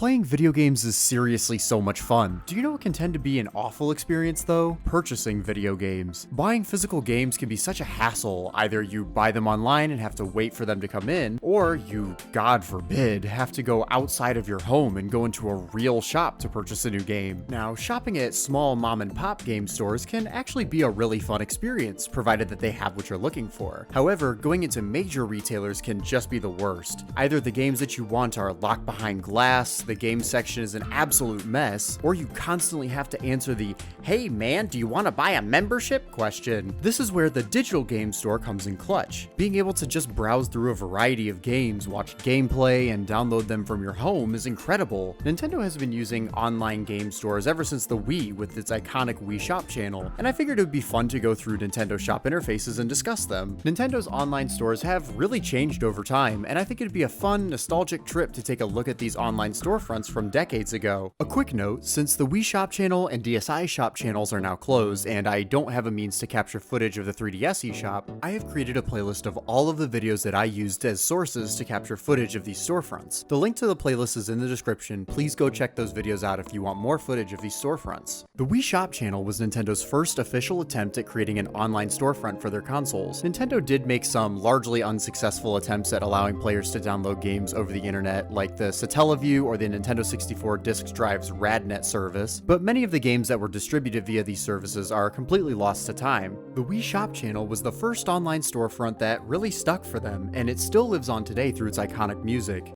Playing video games is seriously so much fun. Do you know it can tend to be an awful experience though? Purchasing video games. Buying physical games can be such a hassle. Either you buy them online and have to wait for them to come in, or you, God forbid, have to go outside of your home and go into a real shop to purchase a new game. Now, shopping at small mom and pop game stores can actually be a really fun experience, provided that they have what you're looking for. However, going into major retailers can just be the worst. Either the games that you want are locked behind glass, the game section is an absolute mess, or you constantly have to answer the "Hey man, do you want to buy a membership?" question. This is where the digital game store comes in clutch. Being able to just browse through a variety of games, watch gameplay, and download them from your home is incredible. Nintendo has been using online game stores ever since the Wii with its iconic Wii Shop Channel, and I figured it would be fun to go through Nintendo Shop interfaces and discuss them. Nintendo's online stores have really changed over time, and I think it'd be a fun, nostalgic trip to take a look at these online storefronts from decades ago. A quick note, since the Wii Shop Channel and DSi Shop channels are now closed, and I don't have a means to capture footage of the 3DS eShop, I have created a playlist of all of the videos that I used as sources to capture footage of these storefronts. The link to the playlist is in the description. Please go check those videos out if you want more footage of these storefronts. The Wii Shop Channel was Nintendo's first official attempt at creating an online storefront for their consoles. Nintendo did make some largely unsuccessful attempts at allowing players to download games over the internet, like the Satellaview or the Nintendo 64 Disk Drive's RadNet service, but many of the games that were distributed via these services are completely lost to time. The Wii Shop Channel was the first online storefront that really stuck for them, and it still lives on today through its iconic music.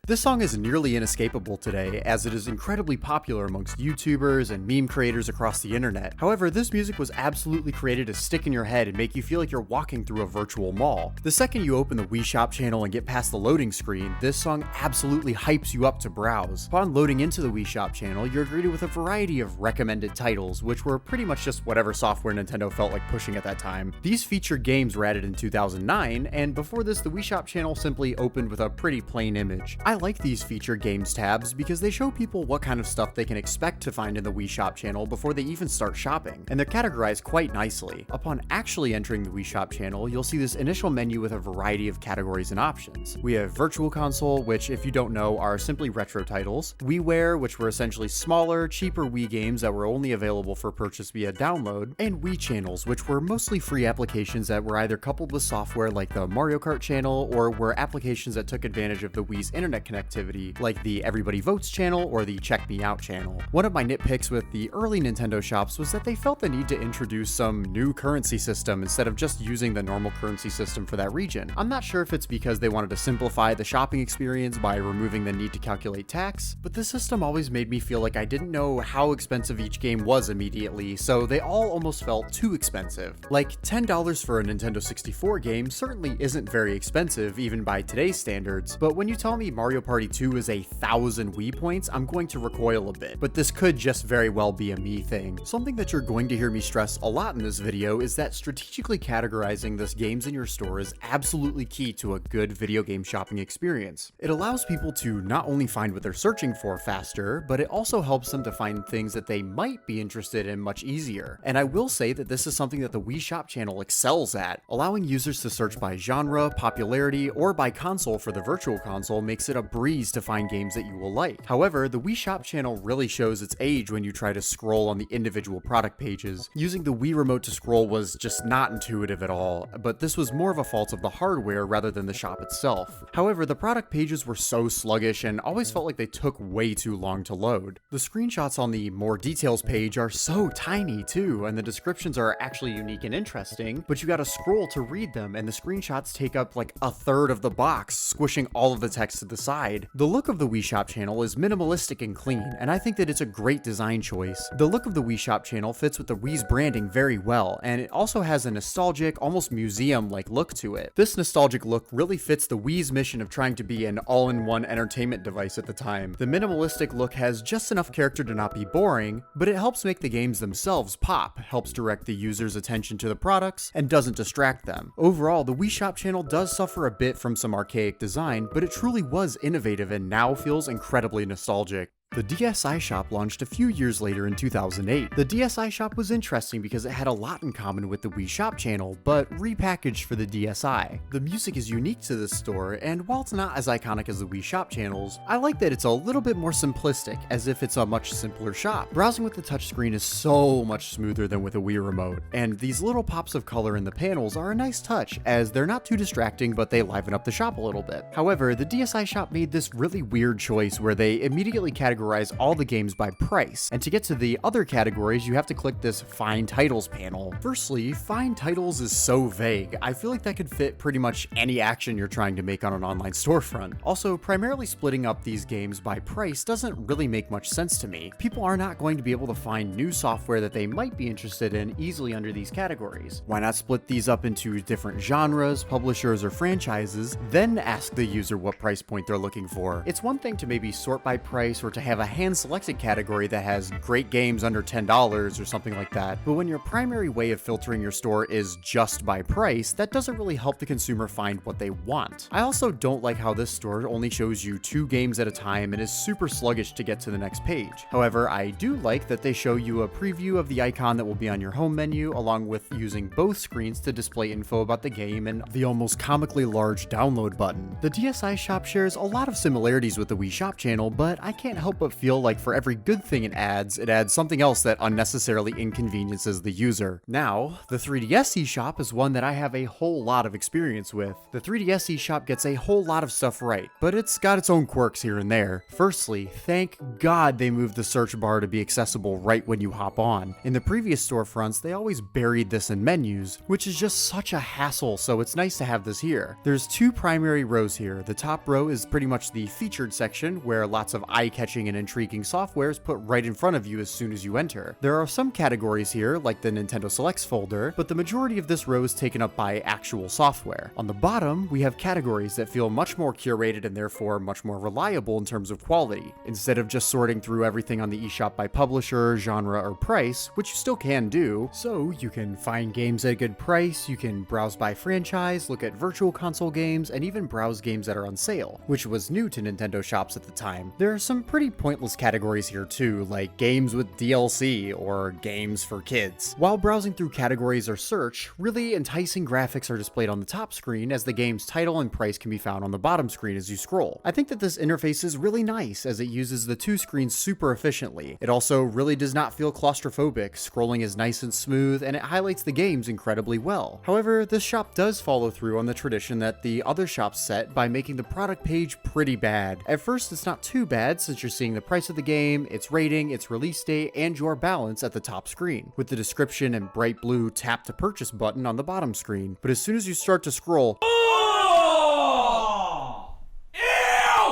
This song is nearly inescapable today, as it is incredibly popular amongst YouTubers and meme creators across the internet. However, this music was absolutely created to stick in your head and make you feel like you're walking through a virtual mall. The second you open the Wii Shop Channel and get past the loading screen, this song absolutely hypes you up to browse. Upon loading into the Wii Shop Channel, you're greeted with a variety of recommended titles, which were pretty much just whatever software Nintendo felt like pushing at that time. These featured games were added in 2009, and before this, the Wii Shop Channel simply opened with a pretty plain image. I like these feature games tabs because they show people what kind of stuff they can expect to find in the Wii Shop Channel before they even start shopping, and they're categorized quite nicely. Upon actually entering the Wii Shop Channel, you'll see this initial menu with a variety of categories and options. We have Virtual Console, which if you don't know are simply retro titles, WiiWare, which were essentially smaller, cheaper Wii games that were only available for purchase via download, and Wii Channels, which were mostly free applications that were either coupled with software like the Mario Kart channel, or were applications that took advantage of the Wii's internet connectivity, like the Everybody Votes channel or the Check Me Out channel. One of my nitpicks with the early Nintendo shops was that they felt the need to introduce some new currency system instead of just using the normal currency system for that region. I'm not sure if it's because they wanted to simplify the shopping experience by removing the need to calculate tax, but this system always made me feel like I didn't know how expensive each game was immediately, so they all almost felt too expensive. Like, $10 for a Nintendo 64 game certainly isn't very expensive even by today's standards, but when you tell me Mario Party 2 is 1,000 Wii points, I'm going to recoil a bit, but this could just very well be a me thing. Something that you're going to hear me stress a lot in this video is that strategically categorizing the games in your store is absolutely key to a good video game shopping experience. It allows people to not only find what they're searching for faster, but it also helps them to find things that they might be interested in much easier. And I will say that this is something that the Wii Shop Channel excels at. Allowing users to search by genre, popularity, or by console for the Virtual Console makes it a breeze to find games that you will like. However, the Wii Shop Channel really shows its age when you try to scroll on the individual product pages. Using the Wii Remote to scroll was just not intuitive at all, but this was more of a fault of the hardware rather than the shop itself. However, the product pages were so sluggish and always felt like they took way too long to load. The screenshots on the More Details page are so tiny too, and the descriptions are actually unique and interesting, but you gotta scroll to read them, and the screenshots take up like a third of the box, squishing all of the text to the side. The look of the Wii Shop Channel is minimalistic and clean, and I think that it's a great design choice. The look of the Wii Shop Channel fits with the Wii's branding very well, and it also has a nostalgic, almost museum-like look to it. This nostalgic look really fits the Wii's mission of trying to be an all-in-one entertainment device at the time. The minimalistic look has just enough character to not be boring, but it helps make the games themselves pop, helps direct the user's attention to the products, and doesn't distract them. Overall, the Wii Shop Channel does suffer a bit from some archaic design, but it truly was innovative and now feels incredibly nostalgic. The DSi Shop launched a few years later in 2008. The DSi Shop was interesting because it had a lot in common with the Wii Shop Channel, but repackaged for the DSi. The music is unique to this store, and while it's not as iconic as the Wii Shop channels, I like that it's a little bit more simplistic, as if it's a much simpler shop. Browsing with the touchscreen is so much smoother than with a Wii remote, and these little pops of color in the panels are a nice touch, as they're not too distracting, but they liven up the shop a little bit. However, the DSi Shop made this really weird choice where they immediately categorize all the games by price, and to get to the other categories you have to click this Find Titles panel. Firstly, Find Titles is so vague. I feel like that could fit pretty much any action you're trying to make on an online storefront. Also, primarily splitting up these games by price doesn't really make much sense to me. People are not going to be able to find new software that they might be interested in easily under these categories. Why not split these up into different genres, publishers, or franchises, then ask the user what price point they're looking for? It's one thing to maybe sort by price or to have a hand-selected category that has great games under $10 or something like that, but when your primary way of filtering your store is just by price, that doesn't really help the consumer find what they want. I also don't like how this store only shows you 2 games at a time and is super sluggish to get to the next page. However, I do like that they show you a preview of the icon that will be on your home menu, along with using both screens to display info about the game and the almost comically large download button. The DSi Shop shares a lot of similarities with the Wii Shop channel, but I can't help but feel like for every good thing it adds something else that unnecessarily inconveniences the user. Now, the 3DS eShop is one that I have a whole lot of experience with. The 3DS eShop gets a whole lot of stuff right, but it's got its own quirks here and there. Firstly, thank God they moved the search bar to be accessible right when you hop on. In the previous storefronts, they always buried this in menus, which is just such a hassle, so it's nice to have this here. There's 2 primary rows here. The top row is pretty much the featured section, where lots of eye-catching and intriguing software is put right in front of you as soon as you enter. There are some categories here, like the Nintendo Selects folder, but the majority of this row is taken up by actual software. On the bottom, we have categories that feel much more curated and therefore much more reliable in terms of quality. Instead of just sorting through everything on the eShop by publisher, genre, or price, which you still can do, so you can find games at a good price, you can browse by franchise, look at virtual console games, and even browse games that are on sale, which was new to Nintendo shops at the time. There are some pretty pointless categories here too, like games with DLC or games for kids. While browsing through categories or search, really enticing graphics are displayed on the top screen as the game's title and price can be found on the bottom screen as you scroll. I think that this interface is really nice as it uses the 2 screens super efficiently. It also really does not feel claustrophobic, scrolling is nice and smooth, and it highlights the games incredibly well. However, this shop does follow through on the tradition that the other shops set by making the product page pretty bad. At first, it's not too bad since you're seeing the price of the game, its rating, its release date, and your balance at the top screen, with the description and bright blue tap to purchase button on the bottom screen. But as soon as you start to scroll,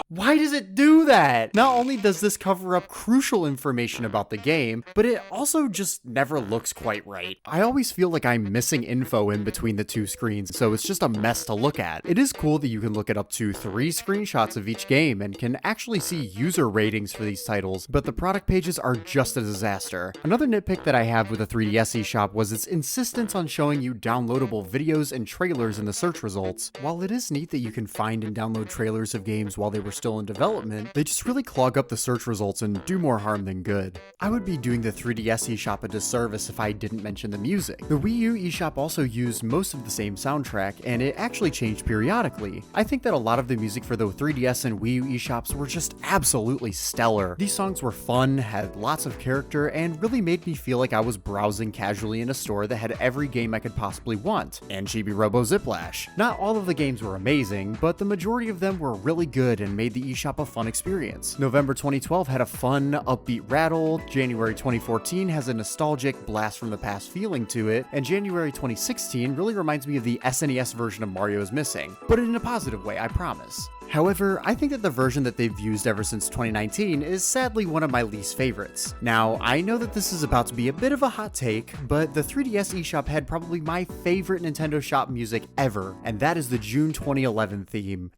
why does it do that? Not only does this cover up crucial information about the game, but it also just never looks quite right. I always feel like I'm missing info in between the 2 screens, so it's just a mess to look at. It is cool that you can look at up to 3 screenshots of each game and can actually see user ratings for these titles, but the product pages are just a disaster. Another nitpick that I have with the 3DS eShop was its insistence on showing you downloadable videos and trailers in the search results. While it is neat that you can find and download trailers of games while they were still in development, they just really clog up the search results and do more harm than good. I would be doing the 3DS eShop a disservice if I didn't mention the music. The Wii U eShop also used most of the same soundtrack, and it actually changed periodically. I think that a lot of the music for the 3DS and Wii U eShops were just absolutely stellar. These songs were fun, had lots of character, and really made me feel like I was browsing casually in a store that had every game I could possibly want, and Chibi Robo Ziplash. Not all of the games were amazing, but the majority of them were really good and made the eShop a fun experience. November 2012 had a fun, upbeat rattle, January 2014 has a nostalgic blast from the past feeling to it, and January 2016 really reminds me of the SNES version of Mario is Missing, but in a positive way, I promise. However, I think that the version that they've used ever since 2019 is sadly one of my least favorites. Now, I know that this is about to be a bit of a hot take, but the 3DS eShop had probably my favorite Nintendo shop music ever, and that is the June 2011 theme.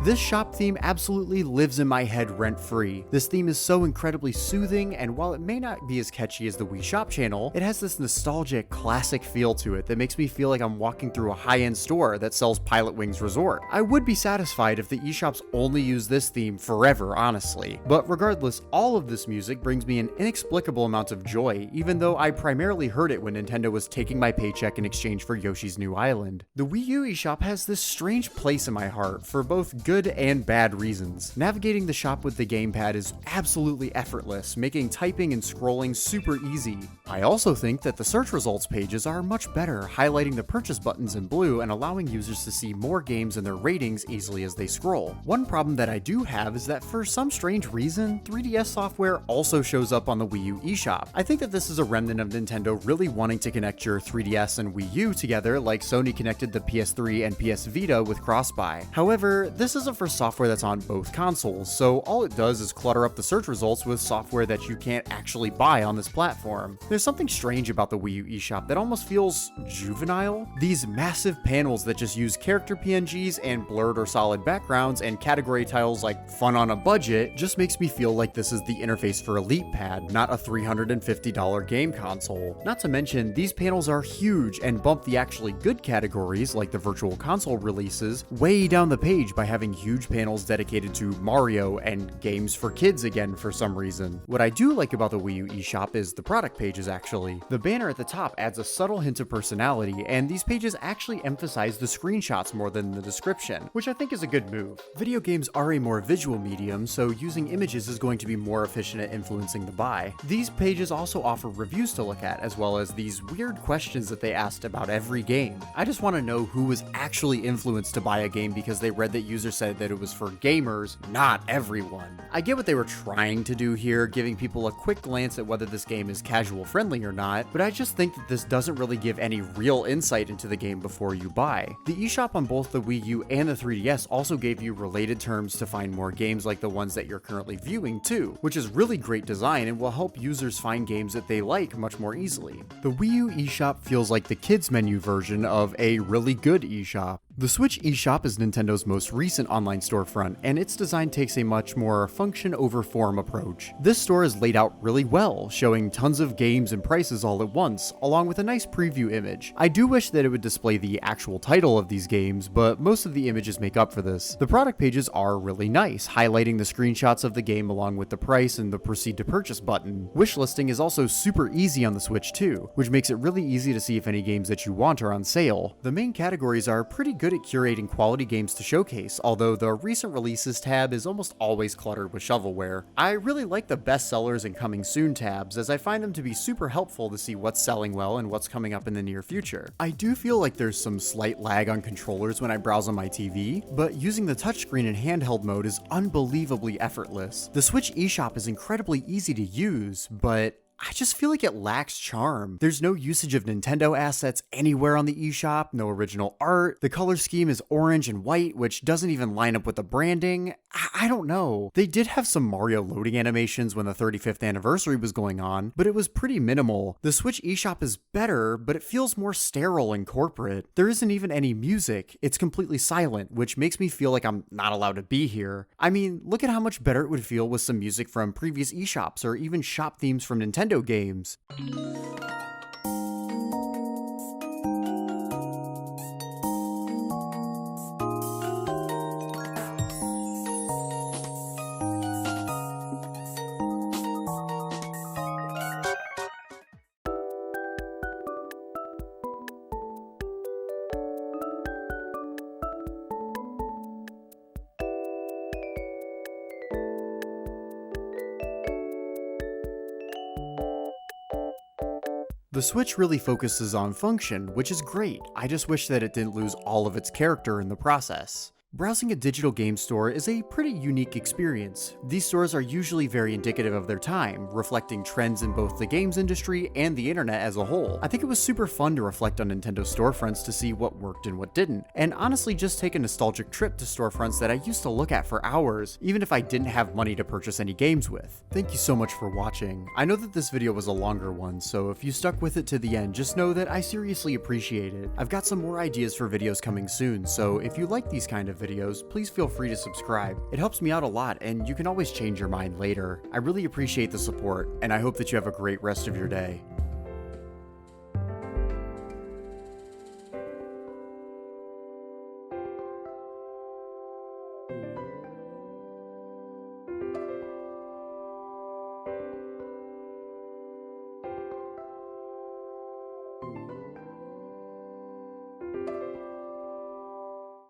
This shop theme absolutely lives in my head rent-free. This theme is so incredibly soothing, and while it may not be as catchy as the Wii Shop Channel, it has this nostalgic, classic feel to it that makes me feel like I'm walking through a high-end store that sells Pilot Wings Resort. I would be satisfied if the eShops only used this theme forever, honestly. But regardless, all of this music brings me an inexplicable amount of joy, even though I primarily heard it when Nintendo was taking my paycheck in exchange for Yoshi's New Island. The Wii U eShop has this strange place in my heart for both good and bad reasons. Navigating the shop with the gamepad is absolutely effortless, making typing and scrolling super easy. I also think that the search results pages are much better, highlighting the purchase buttons in blue and allowing users to see more games and their ratings easily as they scroll. One problem that I do have is that for some strange reason, 3DS software also shows up on the Wii U eShop. I think that this is a remnant of Nintendo really wanting to connect your 3DS and Wii U together like Sony connected the PS3 and PS Vita with cross-buy. However, this isn't for software that's on both consoles, so all it does is clutter up the search results with software that you can't actually buy on this platform. There's something strange about the Wii U eShop that almost feels juvenile. These massive panels that just use character PNGs and blurred or solid backgrounds and category titles like fun on a budget just makes me feel like this is the interface for Elite Pad, not a $350 game console. Not to mention, these panels are huge and bump the actually good categories, like the Virtual Console releases, way down the page by having huge panels dedicated to Mario and games for kids again for some reason. What I do like about the Wii U eShop is the product pages actually. The banner at the top adds a subtle hint of personality, and these pages actually emphasize the screenshots more than the description, which I think is a good move. Video games are a more visual medium, so using images is going to be more efficient at influencing the buy. These pages also offer reviews to look at, as well as these weird questions that they asked about every game. I just want to know who was actually influenced to buy a game because they read that users said that it was for gamers, not everyone. I get what they were trying to do here, giving people a quick glance at whether this game is casual friendly or not, but I just think that this doesn't really give any real insight into the game before you buy. The eShop on both the Wii U and the 3DS also gave you related terms to find more games like the ones that you're currently viewing too, which is really great design and will help users find games that they like much more easily. The Wii U eShop feels like the kids menu version of a really good eShop. The Switch eShop is Nintendo's most recent online storefront, and its design takes a much more function over form approach. This store is laid out really well, showing tons of games and prices all at once, along with a nice preview image. I do wish that it would display the actual title of these games, but most of the images make up for this. The product pages are really nice, highlighting the screenshots of the game along with the price and the proceed to purchase button. Wishlisting is also super easy on the Switch too, which makes it really easy to see if any games that you want are on sale. The main categories are pretty good at curating quality games to showcase, although the recent releases tab is almost always cluttered with shovelware. I really like the bestsellers and coming soon tabs, as I find them to be super helpful to see what's selling well and what's coming up in the near future. I do feel like there's some slight lag on controllers when I browse on my TV, but using the touchscreen in handheld mode is unbelievably effortless. The Switch eShop is incredibly easy to use, but I just feel like it lacks charm. There's no usage of Nintendo assets anywhere on the eShop, no original art. The color scheme is orange and white, which doesn't even line up with the branding. I don't know. They did have some Mario loading animations when the 35th anniversary was going on, but it was pretty minimal. The Switch eShop is better, but it feels more sterile and corporate. There isn't even any music. It's completely silent, which makes me feel like I'm not allowed to be here. I mean, look at how much better it would feel with some music from previous eShops or even shop themes from Nintendo games. The Switch really focuses on function, which is great. I just wish that it didn't lose all of its character in the process. Browsing a digital game store is a pretty unique experience. These stores are usually very indicative of their time, reflecting trends in both the games industry and the internet as a whole. I think it was super fun to reflect on Nintendo storefronts to see what worked and what didn't, and honestly just take a nostalgic trip to storefronts that I used to look at for hours, even if I didn't have money to purchase any games with. Thank you so much for watching. I know that this video was a longer one, so if you stuck with it to the end, just know that I seriously appreciate it. I've got some more ideas for videos coming soon, so if you like these kind of videos, please feel free to subscribe. It helps me out a lot, and you can always change your mind later. I really appreciate the support, and I hope that you have a great rest of your day.